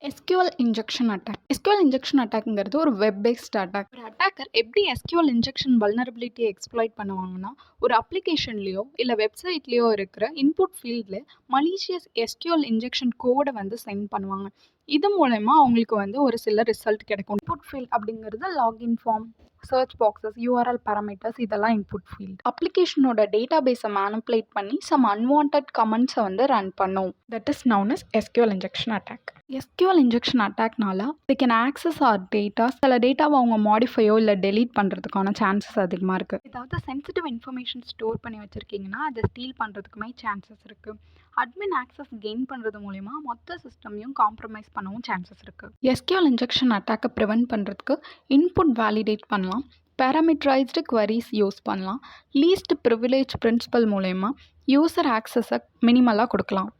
SQL injection attack. SQL injection அட்டாக்ங்கிறது ஒரு web based attack. ஒரு அட்டாக்கர் எப்படி எஸ்கியூஎல் இன்ஜெக்ஷன் வல்னரபிலிட்டியை எக்ஸ்ப்ளாய்ட் பண்ணுவாங்கன்னா, ஒரு அப்ளிகேஷன்லேயோ இல்லை வெப்சைட்லேயோ இருக்கிற இன்புட் ஃபீல்டில் மலீஷியஸ் எஸ்கியூஎல் இன்ஜெக்ஷன் கோடை சென்ட் பண்ணுவாங்க. இது மூலமா அவங்களுக்கு ஒரு சில ரிசல்ட் கிடைக்கும். இன்புட் ஃபீல்ட் அப்படிங்கிறது login form, search boxes, URL parameters, இதெல்லாம் இன்புட் ஃபீல்ட். அப்ளிகேஷனோட டேட்டா பேஸை மேனிப்புலேட் பண்ணி சம் அன்வான்ட் கமெண்ட்ஸை ரன் பண்ணும். That is known as SQL injection attack. SQL injection அட்டாக்னால they can access our data. சில டேட்டாவை அவங்க மாடிஃபையோ இல்லை டெலீட் பண்ணுறதுக்கான சான்சஸ் அதிகமாக இருக்குது. ஏதாவது சென்சிட்டிவ் இன்ஃபர்மேஷன் ஸ்டோர் பண்ணி வச்சுருக்கீங்கன்னா அதை ஸ்டீல் பண்ணுறதுக்குமே சான்சஸ் இருக்குது. அட்மின் ஆக்சஸ் கெயின் பண்ணுறது மூலிமா மொத்த சிஸ்டமையும் காம்ப்ரமைஸ் பண்ணவும் சான்சஸ் இருக்குது. எஸ்கியூஎல் இன்ஜெக்ஷன் அட்டாக்கை ப்ரிவென்ட் பண்ணுறதுக்கு இன்புட் வேலிடேட் பண்ணலாம், பேராமீட்டரைஸ்டு queries யூஸ் பண்ணலாம், லீஸ்ட் ப்ரிவிலேஜ் பிரின்சிபல் மூலயமா யூசர் ஆக்சஸை மினிமலாக கொடுக்கலாம்.